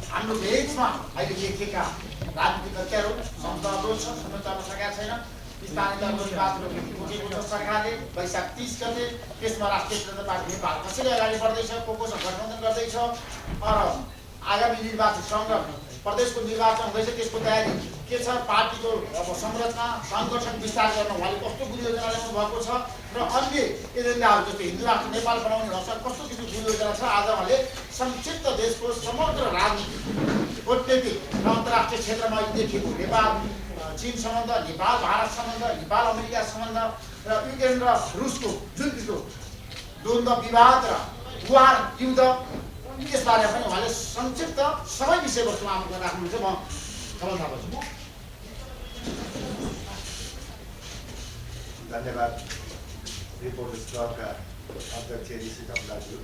हाम्रो भेजमा अहिले देखिएका राजनीतिक हत्याहरू संसदहरू छ समय चल्न सकेका छैन। स्थानीय तहको विवादहरू उठेको छ सरकारले वैशाख 30 गते। त्यसमा राष्ट्रिय जनता पार्टी नेपाल कसरी अगाडि बढ्दैछ, कोसँग गठबन्धन गर्दैछ र आगामी निर्वाचन सङ्घ प्रदेशको निर्वाचन हुँदैछ त्यसको तयारी के छ, पार्टीको अब संरचना सङ्गठन विस्तार गर्न उहाँले कस्तो गुरुयोजना ल्याउनु भएको छ र अन्य एजेन्डाहरू जस्तै हिन्दू राष्ट्र नेपाल बनाउने हकमा कस्तो किसिमको गुरुयोजना छ। आज उहाँले संक्षिप्त देशको समग्र राजनीति कूटनीतिक र अन्तर्राष्ट्रिय क्षेत्रमा देखिएको नेपाल चीन सम्बन्ध, नेपाल भारत सम्बन्ध, नेपाल अमेरिका सम्बन्ध र युक्रेन र रुसको जुन किसिमको द्वन्द्व विवाद र वार युद्ध यसबारे पनि उहाँले संक्षिप्त सबै विषयवस्तुमा आफ्नो राख्नुहुन्छ। म सबभन्दा बढी धन्यवाद रिपोर्टर्स क्लबका अध्यक्ष ऋषि ढङ्गाज्यू।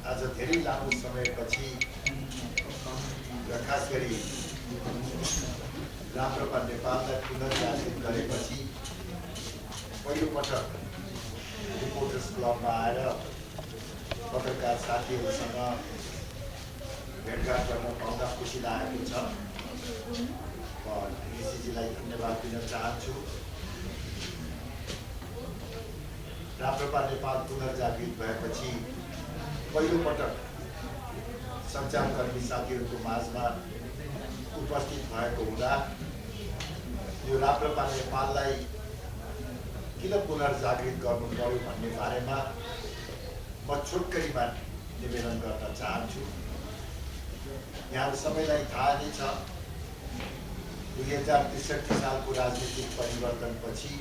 आज धेरै लामो समयपछि र खास गरी राप्रपा नेपाललाई पुनर्जागृत गरेपछि पहिलोपटक रिपोर्टर्स क्लबमा आएर पत्रकार साथीहरूसँग भेटघाट गर्न पाउँदा खुसी लागेको छ। ऋषिजीलाई धन्यवाद दिन चाहन्छु। राप्रपा नेपाल पुनर्जागृत भएपछि पहिलोपटक सञ्चारकर्मी साथीहरूको माझमा उपस्थित भएको हुँदा यो राप्रपा नेपाललाई किन पुनर्जागृत गर्नु पर्यो भन्ने बारेमा म छोटकरीमा निवेदन गर्न चाहन्छु। यहाँ सबैलाई थाहा नै छ 2063 सालको राजनीतिक परिवर्तनपछि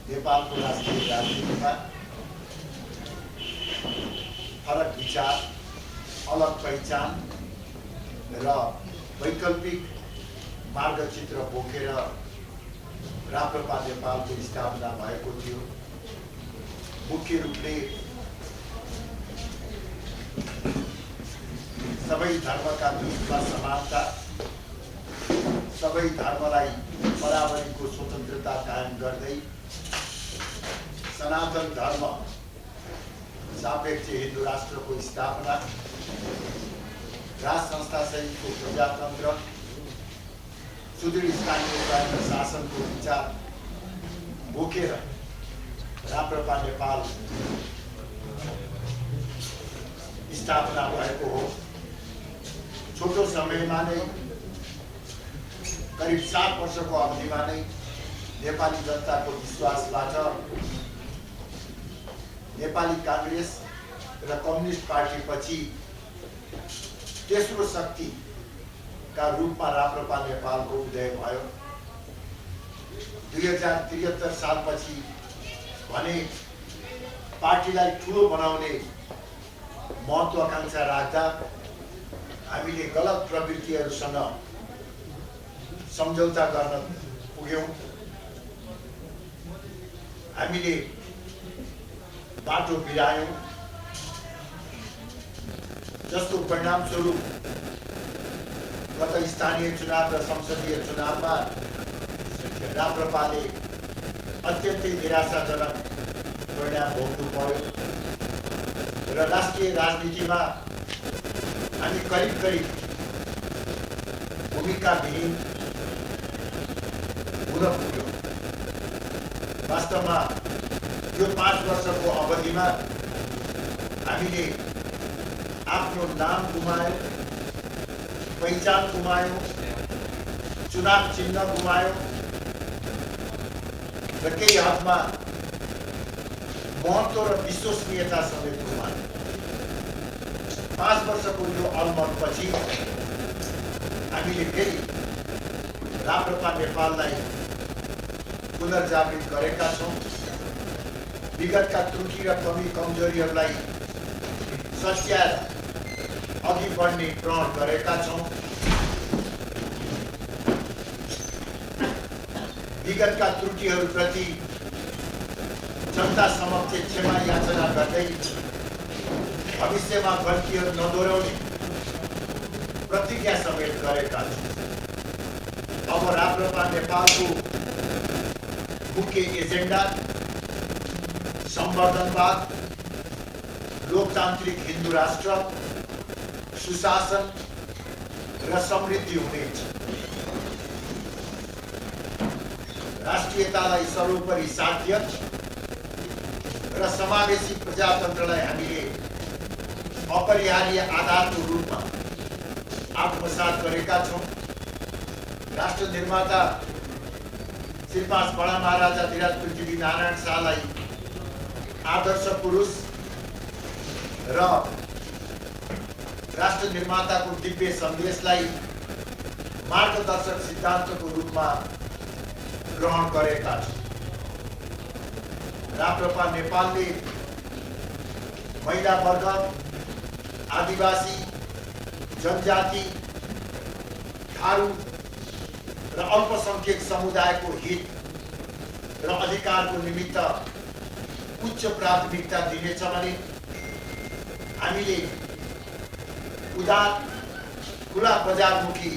नेपालको राष्ट्रिय राजनीतिमा फरक विचार, अलग पहिचान र वैकल्पिक मार्गचित्र बोकेर राप्रपा नेपालको स्थापना भएको थियो। मुख्य रूपले सबै धर्मका बीचमा समानता, सबै धर्मलाई बराबरीको स्वतन्त्रता कायम गर्दै सनातन धर्म सापेक्ष हिन्दू राष्ट्रको स्थापना, राज संस्था सहितको प्रजातन्त्र, सुदृढ स्थानीय स्वायत्त शासनको विचार बोकेर राप्रपा नेपाल स्थापना भएको हो। छोटो समयमा नै करिब 7 वर्षको अवधिमा नै नेपाली जनताको विश्वासबाट नेपाली काङ्ग्रेस र कम्युनिस्ट पार्टीपछि तेस्रो शक्तिका रूपमा राप्रपा नेपालको उदय भयो। 2073 सालपछि भने पार्टीलाई ठुलो बनाउने महत्वाकांक्षा राख्दा हामीले गलत प्रवृत्तिहरूसँग सम्झौता गर्न पुग्यौं। हामीले बाटो बिरायौं, जसको परिणामस्वरूप गत स्थानीय चुनाव र संसदीय चुनावमा राप्रपाले अत्यन्तै निराशाजनक परिणाम भोग्नु पर्यो र राष्ट्रिय राजनीतिमा हामी करिब करिब भूमिकाविहीन हुन पुग्यौं। वास्तवमा यो 5 वर्षको अवधिमा हामीले आफ्नो नाम गुमायौं, पहिचान गुमायौं, चुनाव चिन्ह गुमायौं र केही हदमा महत्त्व र विश्वसनीयता समेत गुमायौं। 5 वर्षको यो अलमतपछि हामीले फेरि राप्रपा नेपाललाई पुनर्जागृत गरेका छौं। विगतका त्रुटि र कमी कमजोरीहरूलाई सच्याएर अघि बढ्ने प्रण गरेका छौं। विगतका त्रुटिहरूप्रति जनता समक्ष क्षमा याचना गर्दै भविष्यमा गल्तीहरू नदोहोर्याउने प्रतिज्ञा समेत गरेका छौं। अब राप्रपा नेपालको मुख्य एजेन्डा संवर्धनवाद, लोकतान्त्रिक हिन्दू राष्ट्र सुशासन र समृद्धि हुनेछ। राष्ट्रियतालाई सर्वोपरि साध्य र समावेशी प्रजातन्त्रलाई हामीले अपरिहार्य आधारको रूपमा आत्मसात गरेका छौँ। राष्ट्र निर्माता श्री 5 बडा महाराजा धीराज पृथ्वी नारायण शाहलाई आदर्श पुरुष र राष्ट्र निर्माताको दिव्य सन्देशलाई मार्गदर्शक सिद्धान्तको रूपमा ग्रहण गरेका छौँ। राप्रपा नेपालले महिला वर्ग, आदिवासी, जनजाति, थारू र अल्पसंख्यक समुदायको हित र अधिकारको निमित्त उच्च प्राथमिकता दिनेछ भने हामीले उदार खुला बजारमुखी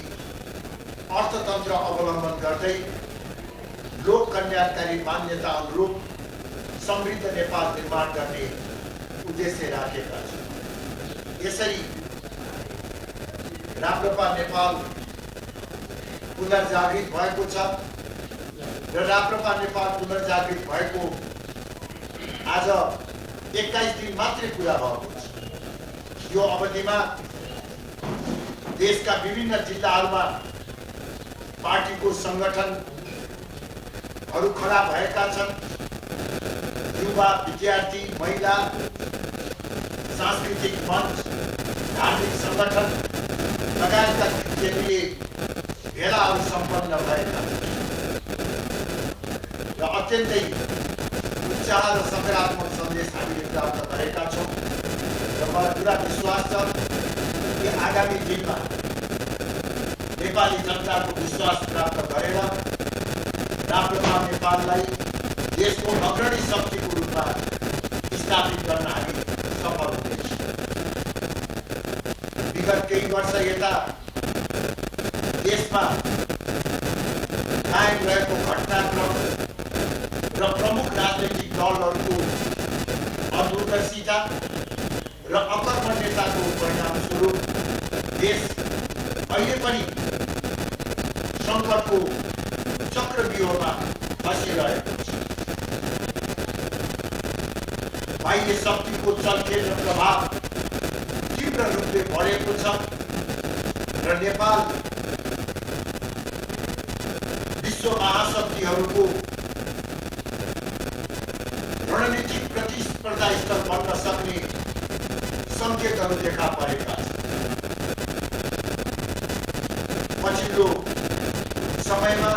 अर्थतन्त्र अवलम्बन गर्दै लोक कल्याणकारी मान्यता अनुरूप समृद्ध नेपाल निर्माण गर्ने उद्देश्य राखेका छौँ। यसरी राप्रपा नेपाल पुनर्जागृत भएको छ र राप्रपा नेपाल पुनर्जागृत भएको आज 21 दिन मात्रै पुरा भएको छ। यो अवधिमा देशका विभिन्न जिल्लाहरूमा पार्टीको सङ्गठनहरू खडा भएका छन्। युवा, विद्यार्थी, महिला, सांस्कृतिक मञ्च, धार्मिक सङ्गठन लगायतका केन्द्रीय भेलाहरू सम्पन्न भएका र अत्यन्तै उत्साह र सकारात्मक सन्देश हामीले प्राप्त गरेका छौँ र मलाई पुरा विश्वास छ कि आगामी दिनमा नेपाली जनताको विश्वास प्राप्त गरेर राप्रपा नेपाललाई देशको अग्रणी शक्तिको रूपमा स्थापित गर्न हामी सफल हुनेछौँ। विगत केही वर्ष यता देशमा कायम रहेको घटनाक्रम र प्रमुख राजनैतिक दलहरूको अदूरदर्शिता र अकर्मण्यताको परिणामस्वरूप देश अहिले पनि सङ्कटको चक्रव्यूहमा फँसिरहेको छ। बाह्य शक्तिको चलखेल र प्रभाव तीव्र रूपले बढेको छ र नेपाल विश्व महाशक्तिहरूको रणनीतिक प्रतिस्पर्धा स्थल बन्न सक्ने सङ्केतहरू देखा परेका छन्। पछिल्लो समयमा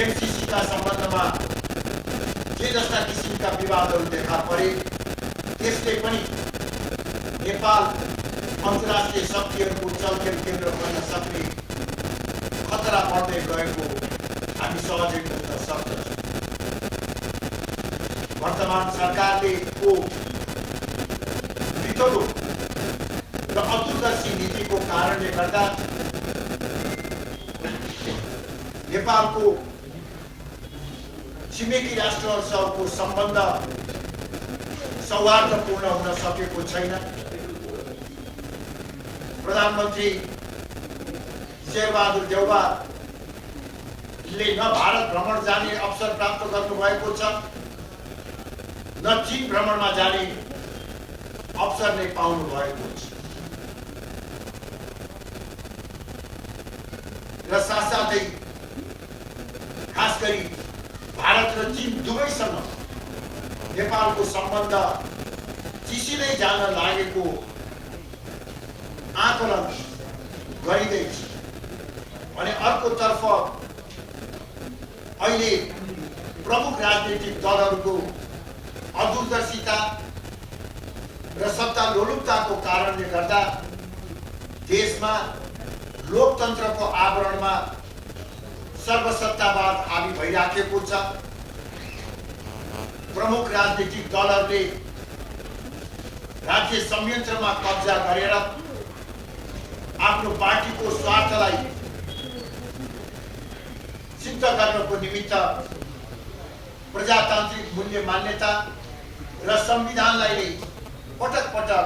एमसीसीका सम्बन्धमा जे जस्ता किसिमका विवादहरू देखा परे त्यसले पनि नेपाल अन्तर्राष्ट्रिय शक्तिहरूको चलखेल केन्द्र बन्न सक्ने खतरा बढ्दै गएको हामी सहजै बुझ्न सक्दछौँ। वर्तमान सरकारले वितलो र अदूरदर्शी नीतिको कारणले गर्दा नेपालको छिमेकी राष्ट्रहरूसँगको सम्बन्ध सौहार्दपूर्ण हुन सकेको छैन। प्रधानमन्त्री शेरबहादुर देउवाले न भारत भ्रमण जाने अवसर प्राप्त गर्नुभएको छ, न चीन भ्रमणमा जाने अवसर नै पाउनु भएको छ र साथसाथै खास गरी भारत र चीन दुवैसँग नेपालको सम्बन्ध चिसिँदै जान लागेको आकलन गरिँदैछ भने अर्कोतर्फ अहिले प्रमुख राजनीतिक दलहरूको अदूरदर्शिता र सत्ता लोलुपताको कारणले गर्दा देशमा लोकतन्त्रको आवरणमा सर्वसत्तावाद हावी भइराखेको छ। प्रमुख राजनीतिक दलहरूले राज्य संयन्त्रमा कब्जा गरेर आफ्नो पार्टीको स्वार्थलाई सिद्ध गर्नको निमित्त प्रजातान्त्रिक मूल्य मान्यता र संविधानलाई पटक पटक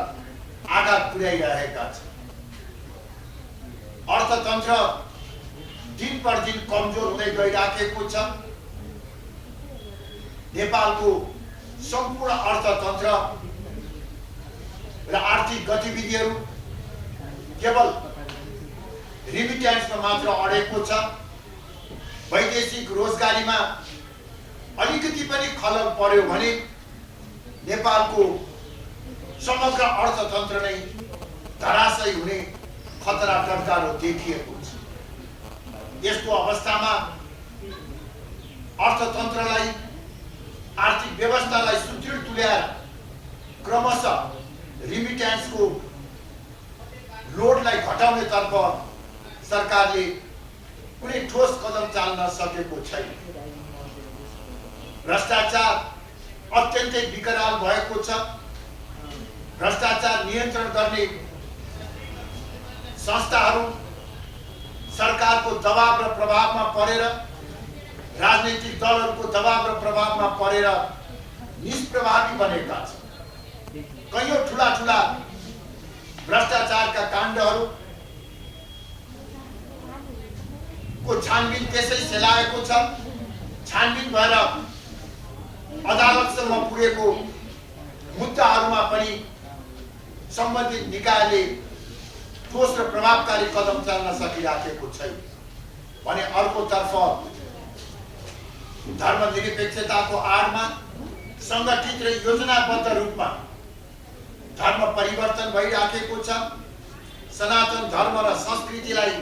आघात पुर्याइरहेका छन्। अर्थतन्त्र दिन प्रतिदिन कमजोर हुँदै गइराखेको छ। नेपालको सम्पूर्ण अर्थतन्त्र र आर्थिक गतिविधिहरू केवल रिमिट्यान्समा मात्र अडेको छ। वैदेशिक रोजगारीमा अलिकति पनि खलल पर्यो भने नेपालको समग्र अर्थतन्त्र नै धराशयी हुने खतरा टन्कारो देखिएको छ। यस्तो अवस्थामा अर्थतन्त्रलाई, आर्थिक व्यवस्थालाई सुदृढ तुल्याएर क्रमशः रिमिट्यान्सको लोडलाई घटाउनेतर्फ सरकारले कुनै ठोस कदम चाल्न सकेको छैन। भ्रष्टाचार अत्यन्तै विकराल भएको छ। भ्रष्टाचार नियन्त्रण गर्ने संस्थाहरू सरकारको दबाव र प्रभावमा परेर, राजनैतिक दलहरूको दबाव र प्रभावमा परेर निष्प्रभावी बनेका छन्। कयौं ठूला ठूला भ्रष्टाचारका काण्डहरू को छानबिन त्यसै सेलाएको छ। छानबिन भएर अदालतसम्म पुगेको मुद्दाहरूमा पनि सम्बन्धित निकायले ठोस र प्रभावकारी कदम चाल्न सकिराखेको छैन भने अर्कोतर्फ धर्मनिरपेक्षताको आडमा संगठित र योजनाबद्ध रूपमा धर्म परिवर्तन भइराखेको छ। सनातन धर्म र संस्कृतिलाई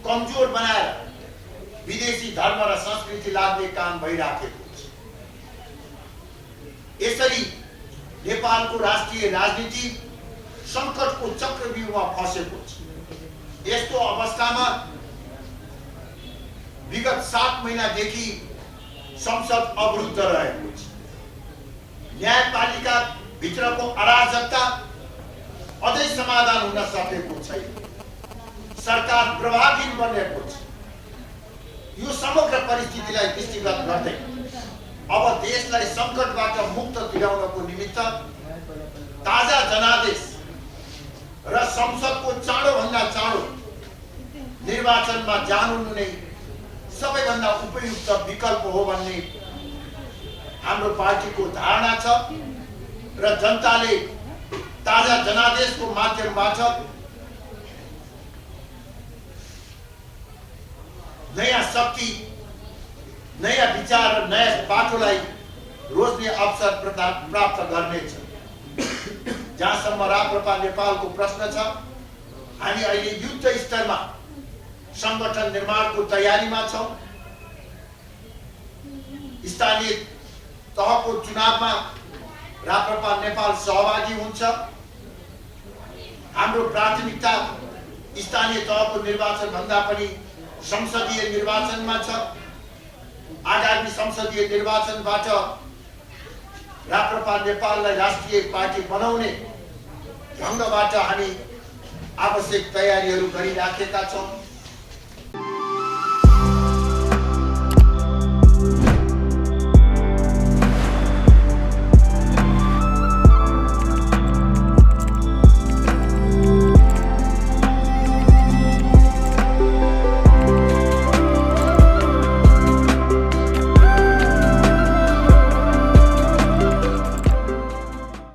कमजोर बनाएर विदेशी धर्म र संस्कृति लाग्ने काम भइराखेको छ। यसरी नेपालको राष्ट्रिय राजनीति संकटको चक्रव्यूहमा फसेको छ। यस्तो अवस्थामा विगत 7 महिनादेखि संसद अवरुद्ध रहेको छ। न्यायपालिका भित्रको अराजकता अझै समाधान हुन सकेको छैन। सरकार प्रभावहीन बनेको छ। यो समग्र परिस्थितिलाई दृष्टिगत गर्दै अब देशलाई संकटबाट मुक्त तुल्याउनको निमित्त ताजा जनादेश र संसदको चाँडोभन्दा चाँडो निर्वाचनमा जानु नै सबैभन्दा उपयुक्त विकल्प हो भन्ने हाम्रो पार्टीको धारणा छ र जनताले ताजा जनादेशको माध्यमबाट नयाँ शक्ति, नयाँ विचार र नयाँ बाटोलाई रोज्ने अवसर प्राप्त गर्नेछ। जहाँसम्म राप्रपा नेपालको प्रश्न छ, हामी अहिले युद्ध स्तरमा संगठन निर्माणको तयारीमा छौं। स्थानीय तहको चुनावमा राप्रपा नेपाल सहभागी हुन्छ। हाम्रो प्राथमिकता स्थानीय तहको निर्वाचन भन्दा पनि संसदीय निर्वाचनमा छ। आगामी संसदीय निर्वाचनबाट राप्रपा नेपाललाई राष्ट्रिय पार्टी बनाउने ढंगबाट हामी आवश्यक तयारीहरू गरिराखेका छौं।